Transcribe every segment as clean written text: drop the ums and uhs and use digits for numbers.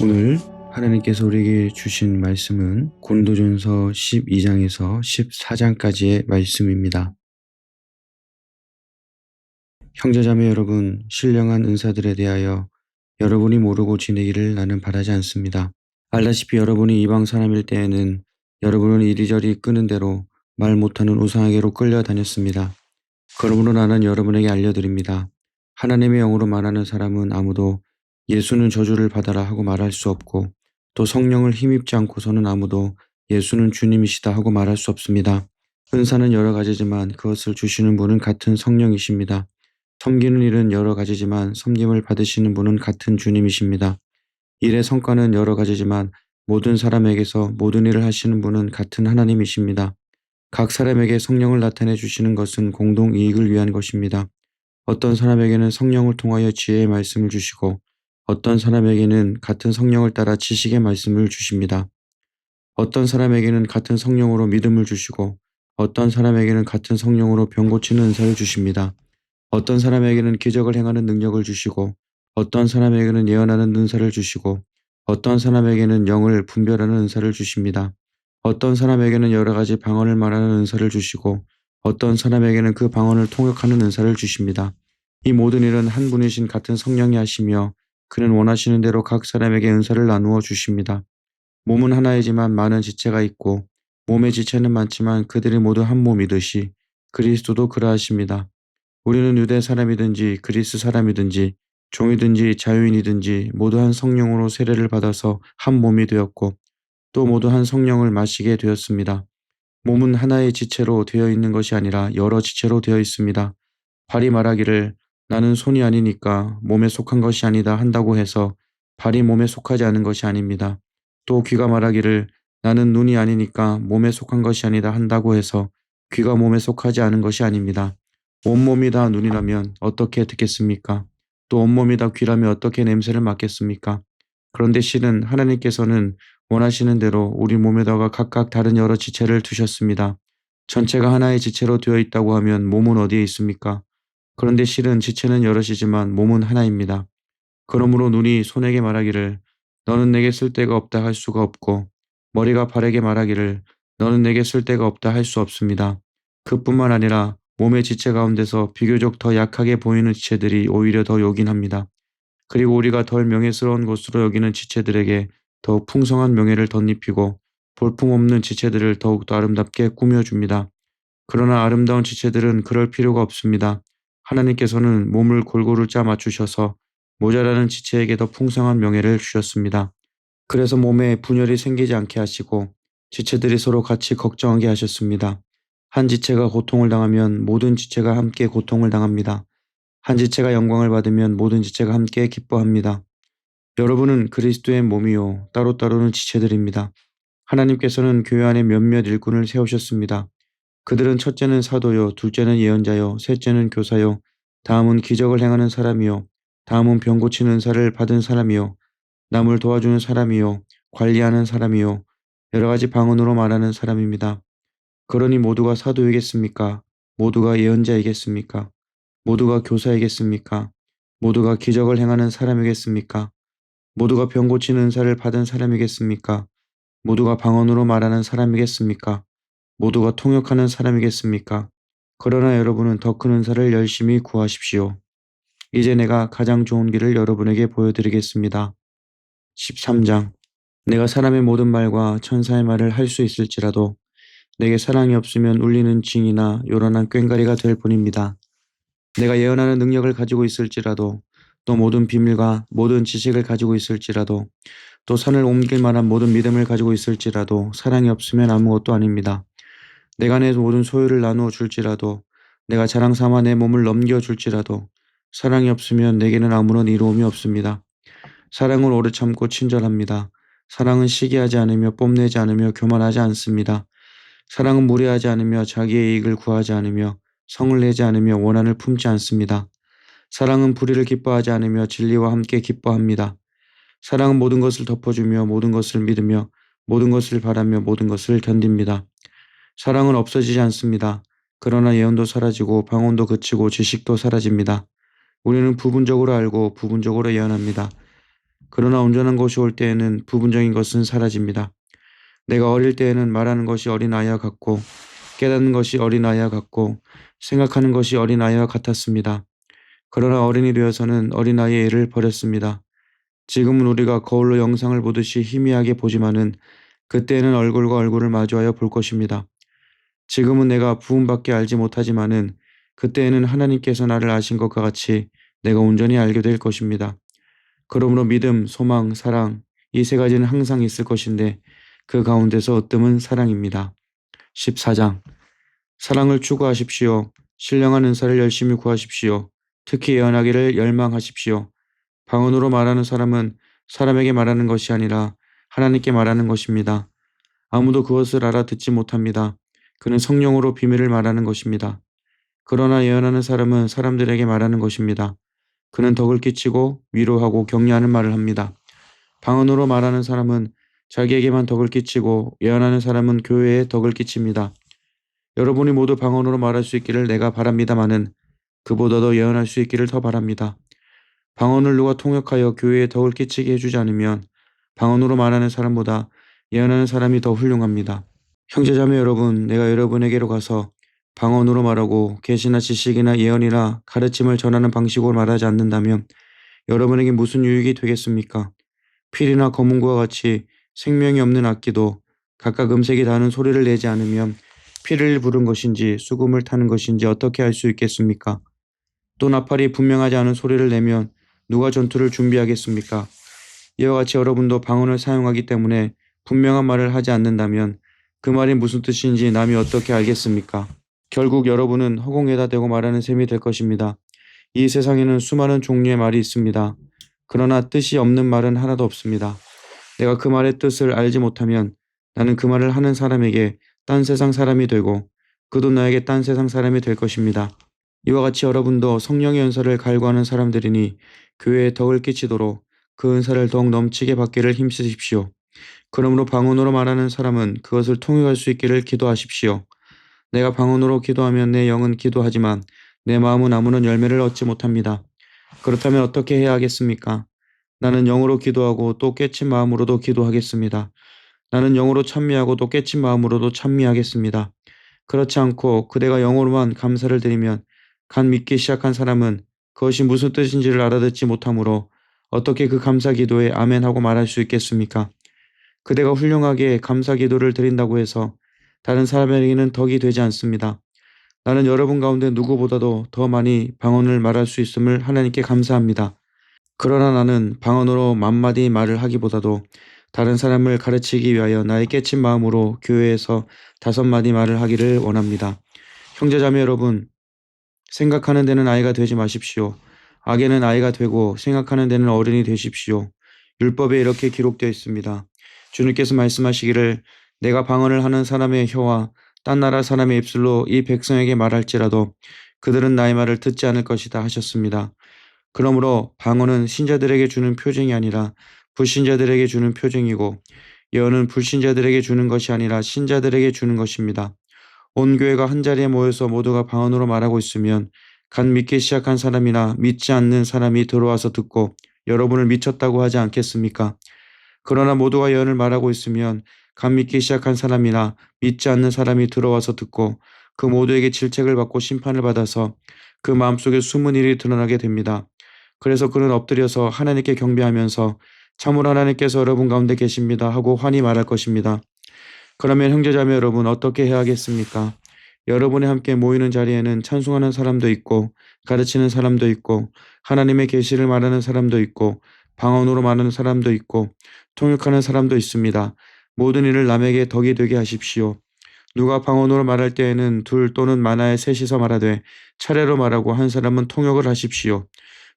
오늘 하나님께서 우리에게 주신 말씀은 고린도전서 12장에서 14장까지의 말씀입니다. 형제자매 여러분, 신령한 은사들에 대하여 여러분이 모르고 지내기를 나는 바라지 않습니다. 알다시피 여러분이 이방 사람일 때에는 여러분은 이리저리 끄는 대로 말 못하는 우상에게로 끌려다녔습니다. 그러므로 나는 여러분에게 알려드립니다. 하나님의 영으로 말하는 사람은 아무도 예수는 저주를 받아라 하고 말할 수 없고, 또 성령을 힘입지 않고서는 아무도 예수는 주님이시다 하고 말할 수 없습니다. 은사는 여러 가지지만 그것을 주시는 분은 같은 성령이십니다. 섬기는 일은 여러 가지지만 섬김을 받으시는 분은 같은 주님이십니다. 일의 성과는 여러 가지지만 모든 사람에게서 모든 일을 하시는 분은 같은 하나님이십니다. 각 사람에게 성령을 나타내 주시는 것은 공동 이익을 위한 것입니다. 어떤 사람에게는 성령을 통하여 지혜의 말씀을 주시고, 어떤 사람에게는 같은 성령을 따라 지식의 말씀을 주십니다. 어떤 사람에게는 같은 성령으로 믿음을 주시고, 어떤 사람에게는 같은 성령으로 병 고치는 은사를 주십니다. 어떤 사람에게는 기적을 행하는 능력을 주시고, 어떤 사람에게는 예언하는 은사를 주시고, 어떤 사람에게는 영을 분별하는 은사를 주십니다. 어떤 사람에게는 여러 가지 방언을 말하는 은사를 주시고, 어떤 사람에게는 그 방언을 통역하는 은사를 주십니다. 이 모든 일은 한 분이신 같은 성령이 하시며, 그는 원하시는 대로 각 사람에게 은사를 나누어 주십니다. 몸은 하나이지만 많은 지체가 있고, 몸의 지체는 많지만 그들이 모두 한 몸이듯이 그리스도도 그러하십니다. 우리는 유대 사람이든지 그리스 사람이든지 종이든지 자유인이든지 모두 한 성령으로 세례를 받아서 한 몸이 되었고, 또 모두 한 성령을 마시게 되었습니다. 몸은 하나의 지체로 되어 있는 것이 아니라 여러 지체로 되어 있습니다. 발이 말하기를 나는 손이 아니니까 몸에 속한 것이 아니다 한다고 해서 발이 몸에 속하지 않은 것이 아닙니다. 또 귀가 말하기를 나는 눈이 아니니까 몸에 속한 것이 아니다 한다고 해서 귀가 몸에 속하지 않은 것이 아닙니다. 온몸이 다 눈이라면 어떻게 듣겠습니까? 또 온몸이 다 귀라면 어떻게 냄새를 맡겠습니까? 그런데 실은 하나님께서는 원하시는 대로 우리 몸에다가 각각 다른 여러 지체를 두셨습니다. 전체가 하나의 지체로 되어 있다고 하면 몸은 어디에 있습니까? 그런데 실은 지체는 여럿이지만 몸은 하나입니다. 그러므로 눈이 손에게 말하기를 너는 내게 쓸데가 없다 할 수가 없고, 머리가 발에게 말하기를 너는 내게 쓸데가 없다 할 수 없습니다. 그뿐만 아니라 몸의 지체 가운데서 비교적 더 약하게 보이는 지체들이 오히려 더 요긴합니다. 그리고 우리가 덜 명예스러운 것으로 여기는 지체들에게 더욱 풍성한 명예를 덧입히고, 볼품없는 지체들을 더욱더 아름답게 꾸며줍니다. 그러나 아름다운 지체들은 그럴 필요가 없습니다. 하나님께서는 몸을 골고루 짜 맞추셔서 모자라는 지체에게 더 풍성한 명예를 주셨습니다. 그래서 몸에 분열이 생기지 않게 하시고 지체들이 서로 같이 걱정하게 하셨습니다. 한 지체가 고통을 당하면 모든 지체가 함께 고통을 당합니다. 한 지체가 영광을 받으면 모든 지체가 함께 기뻐합니다. 여러분은 그리스도의 몸이요 따로따로는 지체들입니다. 하나님께서는 교회 안에 몇몇 일꾼을 세우셨습니다. 그들은 첫째는 사도요, 둘째는 예언자요, 셋째는 교사요, 다음은 기적을 행하는 사람이요, 다음은 병 고치는 은사를 받은 사람이요, 남을 도와주는 사람이요, 관리하는 사람이요, 여러 가지 방언으로 말하는 사람입니다. 그러니 모두가 사도이겠습니까? 모두가 예언자이겠습니까? 모두가 교사이겠습니까? 모두가 기적을 행하는 사람이겠습니까? 모두가 병 고치는 은사를 받은 사람이겠습니까? 모두가 방언으로 말하는 사람이겠습니까? 모두가 통역하는 사람이겠습니까? 그러나 여러분은 더 큰 은사를 열심히 구하십시오. 이제 내가 가장 좋은 길을 여러분에게 보여드리겠습니다. 13장. 내가 사람의 모든 말과 천사의 말을 할 수 있을지라도 내게 사랑이 없으면 울리는 징이나 요란한 꽹과리가 될 뿐입니다. 내가 예언하는 능력을 가지고 있을지라도, 또 모든 비밀과 모든 지식을 가지고 있을지라도, 또 산을 옮길 만한 모든 믿음을 가지고 있을지라도 사랑이 없으면 아무것도 아닙니다. 내가 내 모든 소유를 나누어 줄지라도, 내가 자랑 삼아 내 몸을 넘겨 줄지라도 사랑이 없으면 내게는 아무런 이로움이 없습니다. 사랑은 오래 참고 친절합니다. 사랑은 시기하지 않으며 뽐내지 않으며 교만하지 않습니다. 사랑은 무례하지 않으며 자기의 이익을 구하지 않으며 성을 내지 않으며 원한을 품지 않습니다. 사랑은 불의를 기뻐하지 않으며 진리와 함께 기뻐합니다. 사랑은 모든 것을 덮어주며 모든 것을 믿으며 모든 것을 바라며 모든 것을 견딥니다. 사랑은 없어지지 않습니다. 그러나 예언도 사라지고 방언도 그치고 지식도 사라집니다. 우리는 부분적으로 알고 부분적으로 예언합니다. 그러나 온전한 것이 올 때에는 부분적인 것은 사라집니다. 내가 어릴 때에는 말하는 것이 어린아이와 같고 깨닫는 것이 어린아이와 같고 생각하는 것이 어린아이와 같았습니다. 그러나 어른이 되어서는 어린아이의 애를 버렸습니다. 지금은 우리가 거울로 영상을 보듯이 희미하게 보지만은 그때는 얼굴과 얼굴을 마주하여 볼 것입니다. 지금은 내가 부음밖에 알지 못하지만은 그때에는 하나님께서 나를 아신 것과 같이 내가 온전히 알게 될 것입니다. 그러므로 믿음, 소망, 사랑 이 세 가지는 항상 있을 것인데 그 가운데서 으뜸은 사랑입니다. 14장 사랑을 추구하십시오. 신령한 은사를 열심히 구하십시오. 특히 예언하기를 열망하십시오. 방언으로 말하는 사람은 사람에게 말하는 것이 아니라 하나님께 말하는 것입니다. 아무도 그것을 알아듣지 못합니다. 그는 성령으로 비밀을 말하는 것입니다. 그러나 예언하는 사람은 사람들에게 말하는 것입니다. 그는 덕을 끼치고 위로하고 격려하는 말을 합니다. 방언으로 말하는 사람은 자기에게만 덕을 끼치고 예언하는 사람은 교회에 덕을 끼칩니다. 여러분이 모두 방언으로 말할 수 있기를 내가 바랍니다마는 그보다도 예언할 수 있기를 더 바랍니다. 방언을 누가 통역하여 교회에 덕을 끼치게 해주지 않으면 방언으로 말하는 사람보다 예언하는 사람이 더 훌륭합니다. 형제자매 여러분, 내가 여러분에게로 가서 방언으로 말하고 계시나 지식이나 예언이나 가르침을 전하는 방식으로 말하지 않는다면 여러분에게 무슨 유익이 되겠습니까? 필이나 검은고와 같이 생명이 없는 악기도 각각 음색이 다른 소리를 내지 않으면 피를 부른 것인지 수금을 타는 것인지 어떻게 알 수 있겠습니까? 또 나팔이 분명하지 않은 소리를 내면 누가 전투를 준비하겠습니까? 이와 같이 여러분도 방언을 사용하기 때문에 분명한 말을 하지 않는다면 그 말이 무슨 뜻인지 남이 어떻게 알겠습니까? 결국 여러분은 허공에다 대고 말하는 셈이 될 것입니다. 이 세상에는 수많은 종류의 말이 있습니다. 그러나 뜻이 없는 말은 하나도 없습니다. 내가 그 말의 뜻을 알지 못하면 나는 그 말을 하는 사람에게 딴 세상 사람이 되고 그도 나에게 딴 세상 사람이 될 것입니다. 이와 같이 여러분도 성령의 은사를 갈구하는 사람들이니 교회에 덕을 끼치도록 그 은사를 더욱 넘치게 받기를 힘쓰십시오. 그러므로 방언으로 말하는 사람은 그것을 통역할 수 있기를 기도하십시오. 내가 방언으로 기도하면 내 영은 기도하지만 내 마음은 아무런 열매를 얻지 못합니다. 그렇다면 어떻게 해야 하겠습니까? 나는 영으로 기도하고 또 깨친 마음으로도 기도하겠습니다. 나는 영으로 찬미하고 또 깨친 마음으로도 찬미하겠습니다. 그렇지 않고 그대가 영어로만 감사를 드리면 간 믿기 시작한 사람은 그것이 무슨 뜻인지를 알아듣지 못하므로 어떻게 그 감사 기도에 아멘하고 말할 수 있겠습니까? 그대가 훌륭하게 감사 기도를 드린다고 해서 다른 사람에게는 덕이 되지 않습니다. 나는 여러분 가운데 누구보다도 더 많이 방언을 말할 수 있음을 하나님께 감사합니다. 그러나 나는 방언으로 만마디 말을 하기보다도 다른 사람을 가르치기 위하여 나의 깨친 마음으로 교회에서 5마디 말을 하기를 원합니다. 형제자매 여러분, 생각하는 데는 아이가 되지 마십시오. 악에는 아이가 되고 생각하는 데는 어른이 되십시오. 율법에 이렇게 기록되어 있습니다. 주님께서 말씀하시기를 내가 방언을 하는 사람의 혀와 딴 나라 사람의 입술로 이 백성에게 말할지라도 그들은 나의 말을 듣지 않을 것이다 하셨습니다. 그러므로 방언은 신자들에게 주는 표징이 아니라 불신자들에게 주는 표징이고 예언은 불신자들에게 주는 것이 아니라 신자들에게 주는 것입니다. 온 교회가 한자리에 모여서 모두가 방언으로 말하고 있으면 간 믿기 시작한 사람이나 믿지 않는 사람이 들어와서 듣고 여러분을 미쳤다고 하지 않겠습니까? 그러나 모두가 예언을 말하고 있으면 간 믿기 시작한 사람이나 믿지 않는 사람이 들어와서 듣고 그 모두에게 질책을 받고 심판을 받아서 그 마음속에 숨은 일이 드러나게 됩니다. 그래서 그는 엎드려서 하나님께 경배하면서 참으로 하나님께서 여러분 가운데 계십니다 하고 환히 말할 것입니다. 그러면 형제자매 여러분 어떻게 해야 하겠습니까? 여러분이 함께 모이는 자리에는 찬송하는 사람도 있고 가르치는 사람도 있고 하나님의 계시를 말하는 사람도 있고 방언으로 말하는 사람도 있고 통역하는 사람도 있습니다. 모든 일을 남에게 덕이 되게 하십시오. 누가 방언으로 말할 때에는 둘 또는 많아야 셋이서 말하되 차례로 말하고 한 사람은 통역을 하십시오.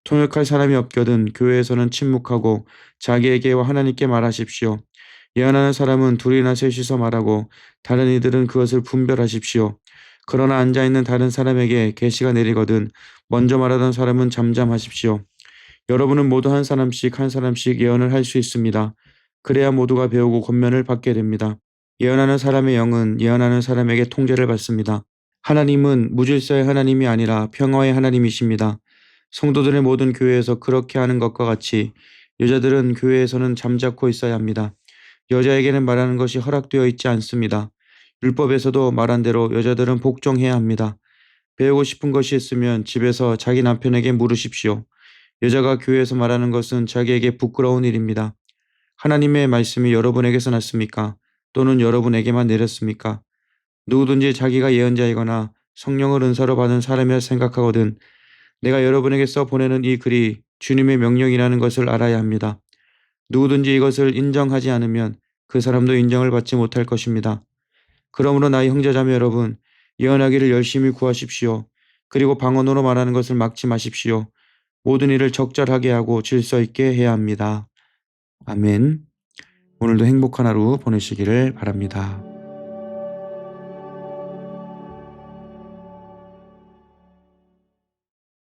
통역할 사람이 없거든 교회에서는 침묵하고 자기에게와 하나님께 말하십시오. 예언하는 사람은 둘이나 셋이서 말하고 다른 이들은 그것을 분별하십시오. 그러나 앉아있는 다른 사람에게 계시가 내리거든 먼저 말하던 사람은 잠잠하십시오. 여러분은 모두 한 사람씩 한 사람씩 예언을 할 수 있습니다. 그래야 모두가 배우고 권면을 받게 됩니다. 예언하는 사람의 영은 예언하는 사람에게 통제를 받습니다. 하나님은 무질서의 하나님이 아니라 평화의 하나님이십니다. 성도들의 모든 교회에서 그렇게 하는 것과 같이 여자들은 교회에서는 잠자코 있어야 합니다. 여자에게는 말하는 것이 허락되어 있지 않습니다. 율법에서도 말한 대로 여자들은 복종해야 합니다. 배우고 싶은 것이 있으면 집에서 자기 남편에게 물으십시오. 여자가 교회에서 말하는 것은 자기에게 부끄러운 일입니다. 하나님의 말씀이 여러분에게서 났습니까? 또는 여러분에게만 내렸습니까? 누구든지 자기가 예언자이거나 성령을 은사로 받은 사람이라 생각하거든 내가 여러분에게서 보내는 이 글이 주님의 명령이라는 것을 알아야 합니다. 누구든지 이것을 인정하지 않으면 그 사람도 인정을 받지 못할 것입니다. 그러므로 나의 형제자매 여러분, 예언하기를 열심히 구하십시오. 그리고 방언으로 말하는 것을 막지 마십시오. 모든 일을 적절하게 하고 질서 있게 해야 합니다. 아멘. 오늘도 행복한 하루 보내시기를 바랍니다.